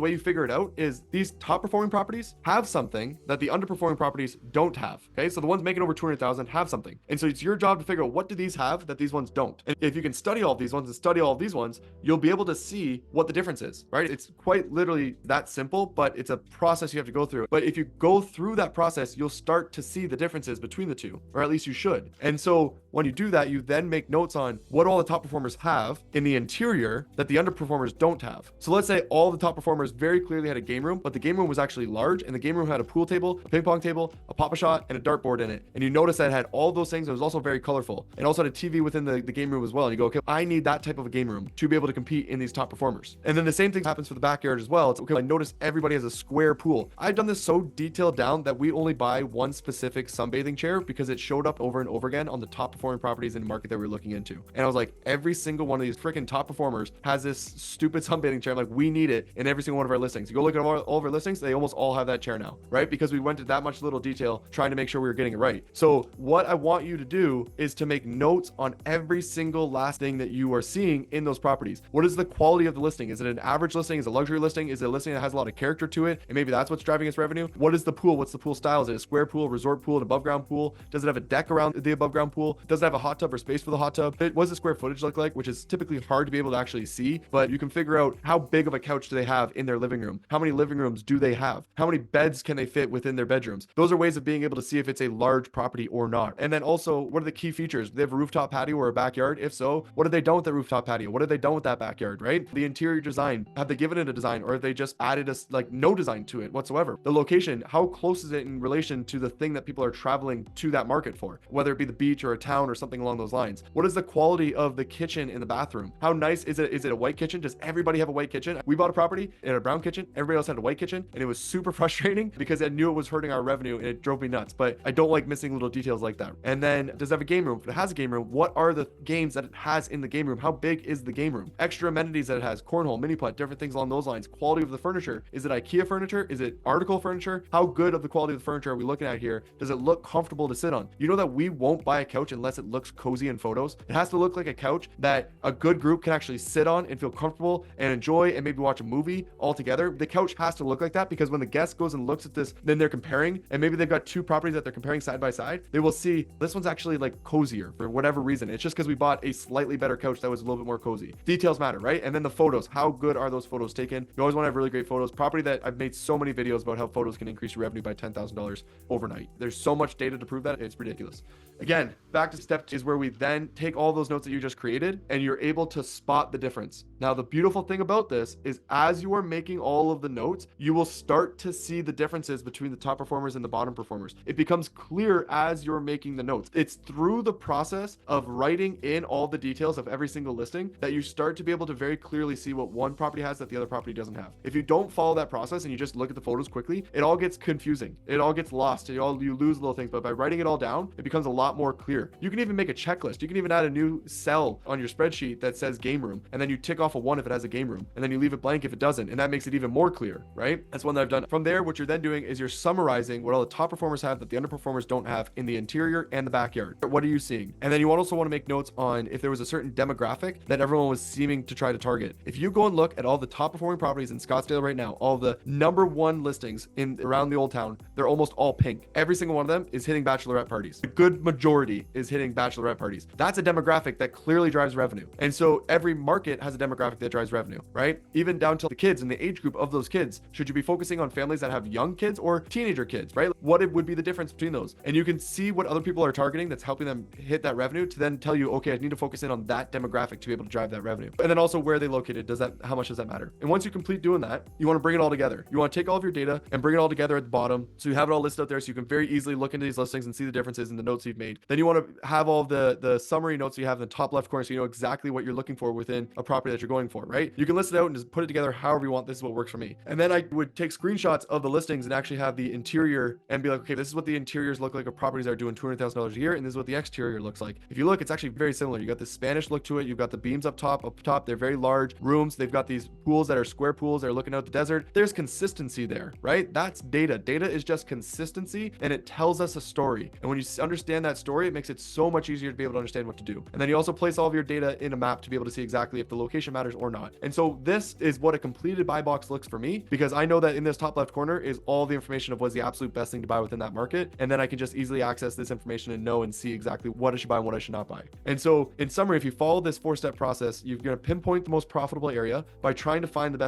way you figure it out is these top performing properties have something that the underperforming properties don't have. Okay, so the ones making over 200,000 have something, and so it's your job to figure out what do these have that these ones don't. And if you can study all of these ones and study all of these ones, you'll be able to see what the difference is. Right? It's quite literally that simple, but it's a process you have to go through. But if you go through that process, you'll start to see the differences between the two, or at least you should. And so when you do that, you then make notes on what all the top performers have in the interior that the underperformers don't have. So let's say all the top performers very clearly had a game room, but the game room was actually large, and the game room had a pool table, a ping pong table, a pop-a-shot, and a dartboard in it. And you notice that it had all those things. It was also very colorful, and also had a TV within the game room as well. And you go, okay, I need that type of a game room to be able to compete in these top performers. And then the same thing happens for the backyard as well. It's okay, I notice everybody has a square pool. I've done this so detailed down that we only buy one specific sunbathing chair because it showed up over and over again on the top performing properties in the market that we're looking into. And I was like, every single one of these freaking top performers has this stupid sunbathing chair. I'm like, we need it in every single one of our listings. You go look at all of our listings, they almost all have that chair now, right? Because we went into that much little detail trying to make sure we were getting it right. So what I want you to do is to make notes on every single last thing that you are seeing in those properties. What is the quality of the listing? Is it an average listing? Is it a luxury listing? Is it a listing that has a lot of character to it, and maybe that's what's driving its revenue? What is the pool? What's the pool style? Is it a square pool, resort pool, an above ground pool? Does it have a deck around the above ground pool? Does it have a hot tub or space for the hot tub? What does the square footage look like? Which is typically hard to be able to actually see, but you can figure out how big of a couch do they have in their living room? How many living rooms do they have? How many beds beds can they fit within their bedrooms? Those are ways of being able to see if it's a large property or not. And then also, what are the key features? Do they have a rooftop patio or a backyard? If so, what have they done with the rooftop patio? What have they done with that backyard, right? The interior design, have they given it a design, or have they just added no design to it whatsoever? The location, how close is it in relation to the thing that people are traveling to that market for, whether it be the beach or a town or something along those lines? What is the quality of the kitchen in the bathroom? How nice is it? Is it a white kitchen? Does everybody have a white kitchen? We bought a property in a brown kitchen. Everybody else had a white kitchen, and it was super frustrating because I knew it was hurting our revenue and it drove me nuts. But I don't like missing little details like that. And then, does it have a game room? If it has a game room, what are the games that it has in the game room? How big is the game room? Extra amenities that it has, cornhole, mini putt, different things along those lines. Quality of the furniture. Is it IKEA furniture? Is it article furniture? How good of the quality of the furniture are we looking at here? Does it look comfortable to sit on? You know that we won't buy a couch unless it looks cozy in photos. It has to look like a couch that a good group can actually sit on and feel comfortable and enjoy and maybe watch a movie all together. The couch has to look like that, because when the guest goes and looks at this, then they're comparing, and maybe they've got two properties that they're comparing side by side, they will see this one's actually like cozier for whatever reason. It's just because we bought a slightly better couch that was a little bit more cozy. Details matter, right? And then the photos, how good are those photos taken? You always want to have really great photos. Property that I've made so many videos about how photos can increase your revenue by $10,000 overnight. There's so much data to prove that it's ridiculous. Again, back to step 2 is where we then take all those notes that you just created and you're able to spot the difference. Now, the beautiful thing about this is as you are making all of the notes, you will start to see the differences between the top performers and the bottom performers. It becomes clear as you're making the notes. It's through the process of writing in all the details of every single listing that you start to be able to very clearly see what one property has that the other property doesn't have. If you don't follow that process and you just look at the photos quickly, it all gets confusing. It all gets lost. You lose little things, but by writing it all down, it becomes a lot more clear. You can even make a checklist. You can even add a new cell on your spreadsheet that says game room, and then you tick off a 1 if it has a game room, and then you leave it blank if it doesn't, and that makes it even more clear, right? That's one that I've done. From there, what you're then doing is you're summarizing what all the top performers have that the underperformers don't have in the interior and the backyard. What are you seeing? And then you also want to make notes on if there was a certain demographic that everyone was seeming to try to target. If you go and look at all the top performing properties in Scottsdale right now, all the #1 listings in around the old town, they're almost all pink. Every single one of them is hitting bachelorette parties. A good majority is hitting bachelorette parties. That's a demographic that clearly drives revenue. And so every market has a demographic that drives revenue, right? Even down to the kids and the age group of those kids. Should you be focusing on families that have young kids or teenager kids, right? What it would be the difference between those? And you can see what other people are targeting that's helping them hit that revenue to then tell you, okay, I need to focus in on that demographic to be able to drive that revenue. And then also where are they located? How much does that matter? And once you complete doing that, you want to bring it all together. You want to take all of your data and bring it all together at the bottom. So you have it all listed out there so you can very easily look into these listings and see the differences in the notes you've made. Then you want to have all of the summary notes you have in the top left corner so you know exactly what you're looking for within a property that you're going for, right? You can list it out and just put it together however you want. This is what works for me. And then I would take screenshots of the listings and actually have the interior and be like, okay, this is what the interiors look like of properties that are doing $200,000 a year, and this is what the exterior looks like. If you look, it's actually very similar. You got the Spanish look to it. You've got the beams up top. They're very large rooms. They've got these pools that are square pools that are looking out the desert. There's consistency there, right? That's data. Data is just consistency, and it tells us a story. And when you understand that story, it makes it so much easier to be able to understand what to do. And then you also place all of your data in a map to be able to see exactly if the location matters or not. And so this is what a completed buy box looks for me, because I know that in this top left corner is all the information of what's the absolute best thing to buy within that market. And then I can just easily access this information and know and see exactly what I should buy and what I should not buy. And so in summary, if you follow this 4-step process, you're going to pinpoint the most profitable area by trying to find the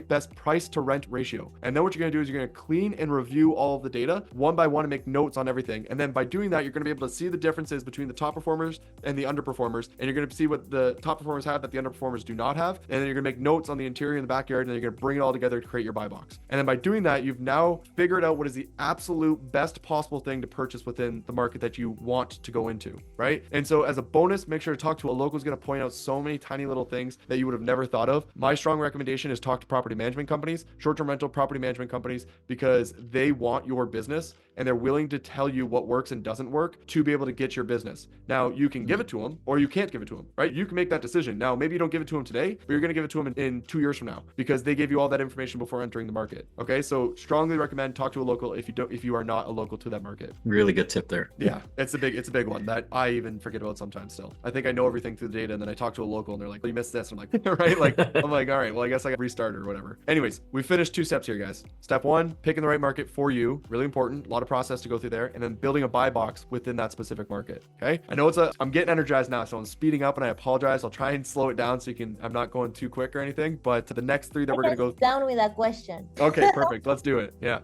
best price to rent ratio. And then what you're going to do is you're going to clean and review all of the data one by one and make notes on everything. And then by doing that, you're going to be able to see the differences between the top performers and the underperformers. And you're going to see what the top performers have that the underperformers do not have. And then you're going to make notes on the interior and the backyard, and then you're going to bring it all together to create your buy box. And then by doing that, you've now figured out what is the absolute best possible thing to purchase within the market that you want to go into, right? And so as a bonus, make sure to talk to a local who's going to point out so many tiny little things that you would have never thought of. My strong recommendation is talk to property management companies, short-term rental property management companies, because they want your business and they're willing to tell you what works and doesn't work to be able to get your business. Now, you can give it to them or you can't give it to them, right? You can make that decision. Now, maybe you don't give it to them today, but you're going to give it to them in 2 years from now because they gave you all that information before entering the market. Okay, so strongly recommend talk to a local if you are not a local to that market. Really good tip there. Yeah, it's a big one that I even forget about sometimes still. I think I know everything through the data, and then I talk to a local and they're like, well, you missed this. I'm like, right? Like, I'm like, all right, well, I guess I got to restart or whatever. Anyways, we finished 2 steps here, guys. Step 1, picking the right market for you. Really important. A lot lot of process to go through there, and then building a buy box within that specific market. Okay. I know I'm getting energized now, so I'm speeding up and I apologize. I'll try and slow it down so I'm not going too quick or anything, but the next three that we're going to go down with that question. Okay, perfect. Let's do it. Yeah.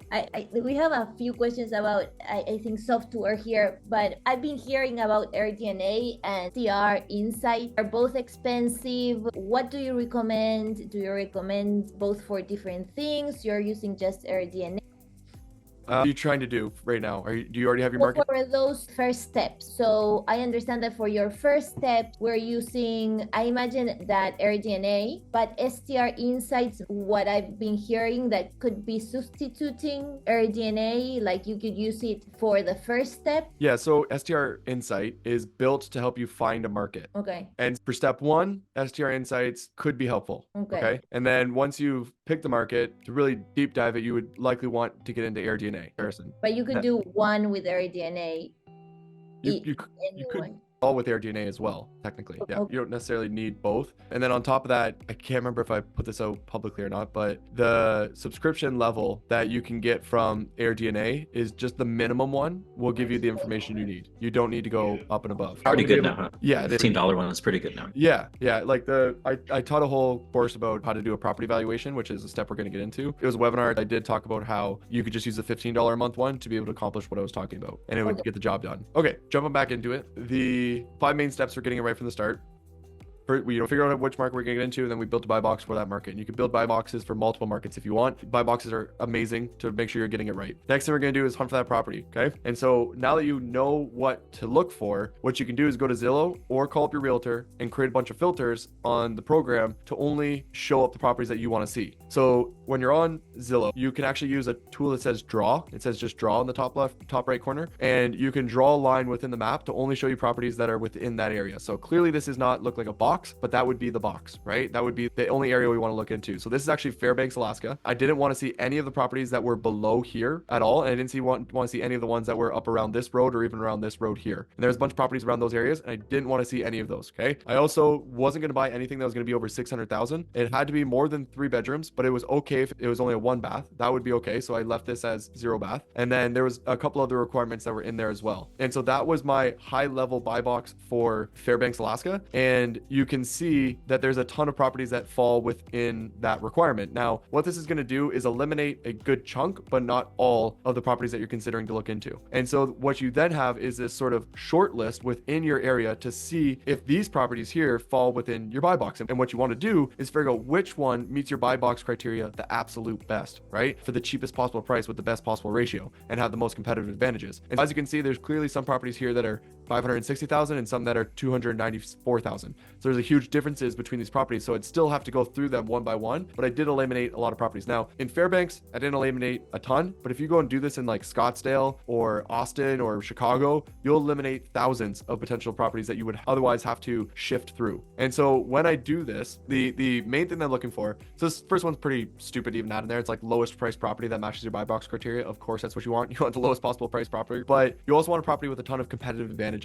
We have a few questions about, I think, software here, but I've been hearing about AirDNA and STR Insight. Are both expensive? What do you recommend? Do you recommend both for different things? You're using just AirDNA? What are you trying to do right now? Do you already have your market? For those first steps. So I understand that for your first step, we're using, I imagine that AirDNA, but STR Insights, what I've been hearing that could be substituting AirDNA, like you could use it for the first step. Yeah, so STR Insight is built to help you find a market. Okay. And for step one, STR Insights could be helpful. Okay. And then once you've picked the market, to really deep dive it, you would likely want to get into AirDNA. But you could do one with AirDNA. You could all with AirDNA as well, technically. Yeah, you don't necessarily need both. And then on top of that, I can't remember if I put this out publicly or not, but the subscription level that you can get from AirDNA is just the minimum one. Will give you the information you need. You don't need to go up and above. Pretty good now, huh? Yeah, the $15 one is pretty good now. Yeah. Like I taught a whole course about how to do a property valuation, which is a step we're going to get into. It was a webinar. I did talk about how you could just use the $15 a month one to be able to accomplish what I was talking about, and it would get the job done. Okay, jumping back into it. The 5 main steps for getting it right from the start. We figure out which market we're going to get into, and then we build a buy box for that market. And you can build buy boxes for multiple markets if you want. Buy boxes are amazing to make sure you're getting it right. Next thing we're going to do is hunt for that property. Okay. And so now that you know what to look for, what you can do is go to Zillow or call up your realtor and create a bunch of filters on the program to only show up the properties that you want to see. So when you're on Zillow, you can actually use a tool that says draw. It says just draw in the top left, top right corner, and you can draw a line within the map to only show you properties that are within that area. So clearly this does not look like a box, but that would be the box, right? That would be the only area we want to look into. So this is actually Fairbanks, Alaska. I didn't want to see any of the properties that were below here at all. And I didn't want to see any of the ones that were up around this road or even around this road here. And there's a bunch of properties around those areas, and I didn't want to see any of those. Okay. I also wasn't going to buy anything that was going to be over 600,000. It had to be more than 3 bedrooms, but it was okay if it was only a 1 bath. That would be okay. So I left this as 0 bath. And then there was a couple other requirements that were in there as well. And so that was my high level buy box for Fairbanks, Alaska. And you can see that there's a ton of properties that fall within that requirement. Now, what this is going to do is eliminate a good chunk, but not all of the properties that you're considering to look into. And so what you then have is this sort of short list within your area to see if these properties here fall within your buy box. And what you want to do is figure out which one meets your buy box criteria the absolute best, right? For the cheapest possible price with the best possible ratio and have the most competitive advantages. And as you can see, there's clearly some properties here that are 560,000 and some that are 294,000. So there's a huge differences between these properties. So I'd still have to go through them one by one, but I did eliminate a lot of properties. Now in Fairbanks, I didn't eliminate a ton, but if you go and do this in like Scottsdale or Austin or Chicago, you'll eliminate thousands of potential properties that you would otherwise have to shift through. And so when I do this, the main thing I'm looking for, so this first one's pretty stupid to even add in there. It's like lowest price property that matches your buy box criteria. Of course, that's what you want. You want the lowest possible price property, but you also want a property with a ton of competitive advantages.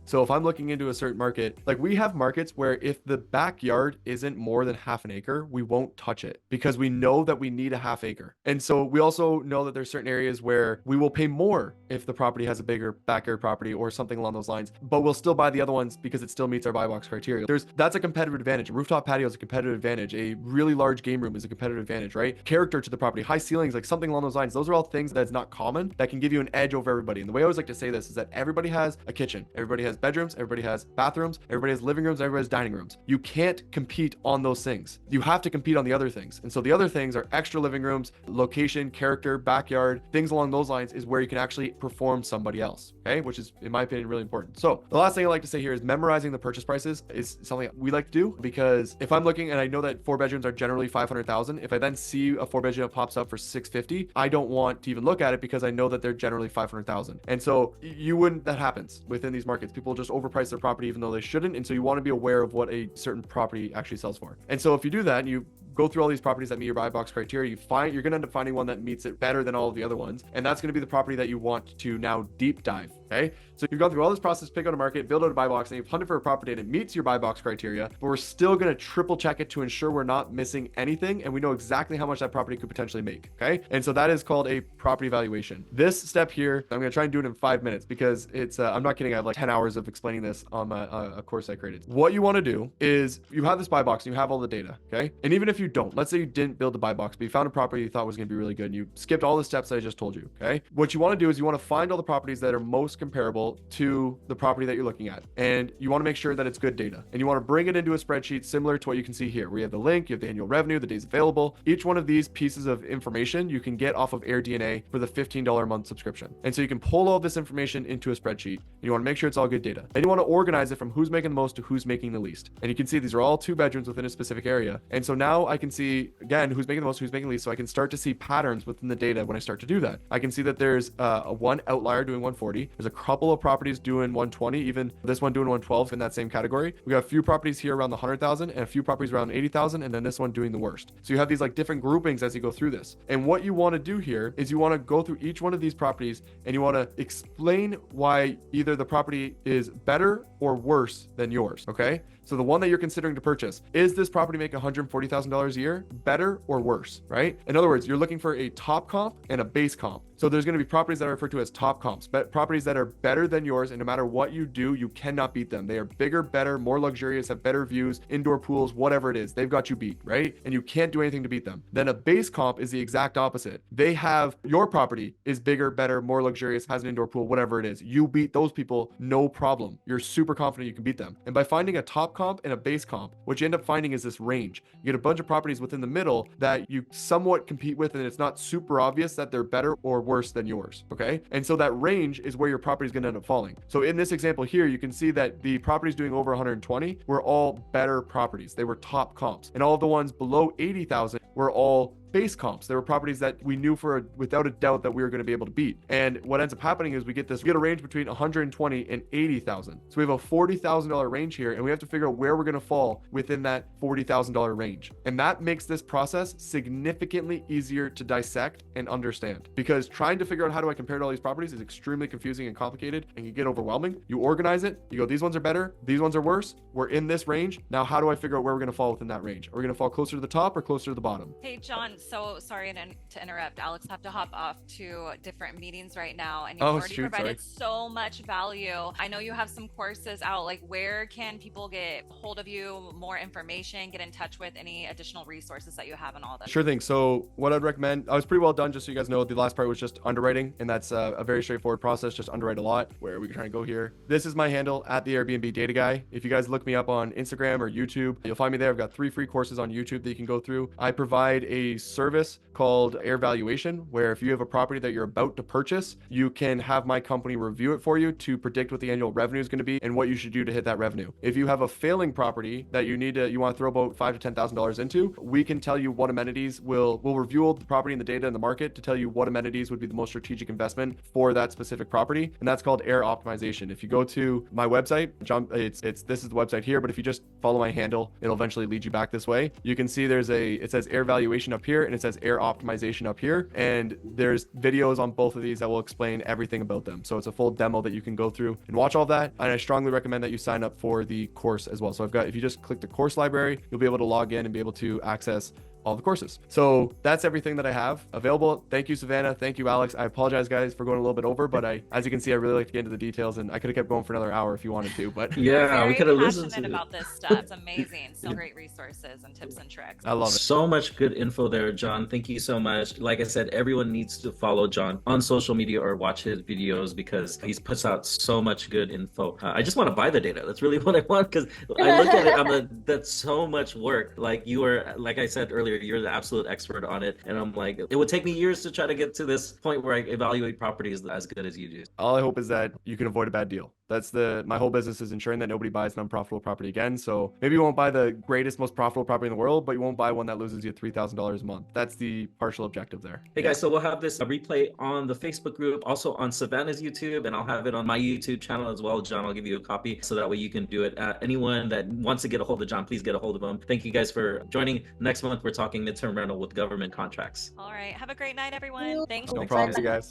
So if I'm looking into a certain market, like we have markets where if the backyard isn't more than half an acre, we won't touch it because we know that we need a half acre. And so we also know that there's certain areas where we will pay more if the property has a bigger backyard property or something along those lines, but we'll still buy the other ones because it still meets our buy box criteria. That's a competitive advantage. A rooftop patio is a competitive advantage. A really large game room is a competitive advantage, right? Character to the property, high ceilings, like something along those lines. Those are all things that's not common that can give you an edge over everybody. And the way I always like to say this is that everybody has a kitchen, everybody has bedrooms, everybody has bathrooms, everybody has living rooms, everybody has dining rooms. You can't compete on those things. You have to compete on the other things. And so the other things are extra living rooms, location, character, backyard, things along those lines is where you can actually perform somebody else, okay? Which is, in my opinion, really important. So the last thing I like to say here is memorizing the purchase prices is something we like to do because if I'm looking and I know that 4 bedrooms are generally 500,000, if I then see a 4 bedroom that pops up for 650, I don't want to even look at it because I know that they're generally 500,000. And so that happens within these markets. People just overprice their property even though they shouldn't. And so you want to be aware of what a certain property actually sells for. And so if you do that and you go through all these properties that meet your buy box criteria, you're going to end up finding one that meets it better than all of the other ones. And that's going to be the property that you want to now deep dive. Okay. So you've gone through all this process, pick out a market, build out a buy box, and you've hunted for a property and it meets your buy box criteria, but we're still going to triple check it to ensure we're not missing anything and we know exactly how much that property could potentially make. Okay. And so that is called a property valuation. This step here, I'm going to try and do it in 5 minutes because it's, I'm not kidding. I have like 10 hours of explaining this on a course I created. What you want to do is you have this buy box and you have all the data. Okay. And even if you don't, let's say you didn't build the buy box, but you found a property you thought was going to be really good and you skipped all the steps that I just told you. Okay. What you want to do is you want to find all the properties that are most comparable to the property that you're looking at. And you want to make sure that it's good data. And you want to bring it into a spreadsheet similar to what you can see here. We have the link, you have the annual revenue, the days available. Each one of these pieces of information you can get off of AirDNA for the $15 a month subscription. And so you can pull all this information into a spreadsheet. And you want to make sure it's all good data. And you want to organize it from who's making the most to who's making the least. And you can see these are all 2 bedrooms within a specific area. And so now I can see, again, who's making the most, who's making the least. So I can start to see patterns within the data when I start to do that. I can see that there's a one outlier doing 140. There's a couple of properties doing 120, even this one doing 112 in that same category. We got a few properties here around the 100,000 and a few properties around 80,000, and then this one doing the worst. So you have these like different groupings as you go through this. And what you want to do here is you want to go through each one of these properties and you want to explain why either the property is better or worse than yours. Okay. So the one that you're considering to purchase, is this property make $140,000 a year better or worse, right? In other words, you're looking for a top comp and a base comp. So there's going to be properties that are referred to as top comps, but properties that are better than yours. And no matter what you do, you cannot beat them. They are bigger, better, more luxurious, have better views, indoor pools, whatever it is. They've got you beat, right? And you can't do anything to beat them. Then a base comp is the exact opposite. They have, your property is bigger, better, more luxurious, has an indoor pool, whatever it is. You beat those people, no problem. You're super confident you can beat them. And by finding a top comp and a base comp, what you end up finding is this range. You get a bunch of properties within the middle that you somewhat compete with, and it's not super obvious that they're better or worse than yours. Okay. And so that range is where your property is going to end up falling. So in this example here, you can see that the properties doing over 120 were all better properties. They were top comps, and all of the ones below 80,000 were all base comps. There were properties that we knew without a doubt that we were going to be able to beat. And what ends up happening is we get a range between 120 and 80,000. So we have a $40,000 range here, and we have to figure out where we're going to fall within that $40,000 range. And that makes this process significantly easier to dissect and understand, because trying to figure out how do I compare to all these properties is extremely confusing and complicated and can get overwhelming. You organize it, you go, these ones are better, these ones are worse. We're in this range. Now, how do I figure out where we're going to fall within that range? Are we going to fall closer to the top or closer to the bottom? Hey, John, so sorry to interrupt. Alex, have to hop off to different meetings right now, and you've already provided so much value. I know you have some courses out. Like, where can people get hold of you, more information, get in touch with any additional resources that you have and all that? Sure thing. So what I'd recommend, I was pretty well done, just so you guys know, the last part was just underwriting, and that's a very straightforward process. Just underwrite a lot. Where we can try and go here. This is my handle at the Airbnb Data Guy. If you guys look me up on Instagram or YouTube, you'll find me there. I've got 3 free courses on YouTube that you can go through. I provide a service called Air Valuation, where if you have a property that you're about to purchase, you can have my company review it for you to predict what the annual revenue is going to be and what you should do to hit that revenue. If you have a failing property that you want to throw about $5,000 to $10,000 into, we can tell you what amenities we'll review all the property and the data in the market to tell you what amenities would be the most strategic investment for that specific property. And that's called Air Optimization. If you go to my website, this is the website here, but if you just follow my handle, it'll eventually lead you back this way. You can see it says Air Valuation up here and it says Air Optimization up here, and there's videos on both of these that will explain everything about them. So it's a full demo that you can go through and watch all that. And I strongly recommend that you sign up for the course as well. So if you just click the course library, you'll be able to log in and be able to access all the courses. So that's everything that I have available. Thank you, Savannah. Thank you, Alex. I apologize, guys, for going a little bit over, but as you can see, I really like to get into the details, and I could have kept going for another hour if you wanted to, but yeah, we could have listened to about this stuff. It's amazing. So great resources and tips and tricks. I love it. So much good info there, John. Thank you so much. Like I said, everyone needs to follow John on social media or watch his videos because he puts out so much good info. I just want to buy the data. That's really what I want, because I look at it, that's so much work. Like I said earlier, you're the absolute expert on it, and I'm like, it would take me years to try to get to this point where I evaluate properties as good as you do. All I hope is that you can avoid a bad deal. That's my whole business is ensuring that nobody buys an unprofitable property again. So maybe you won't buy the greatest, most profitable property in the world, but you won't buy one that loses you $3,000 a month. That's the partial objective there. Hey guys, so we'll have this replay on the Facebook group, also on Savannah's YouTube, and I'll have it on my YouTube channel as well. John, I'll give you a copy so that way you can do it. Anyone that wants to get a hold of John, please get a hold of him. Thank you guys for joining. Next month, we're talking midterm rental with government contracts. All right. Have a great night, everyone. Thanks. No problem, you guys.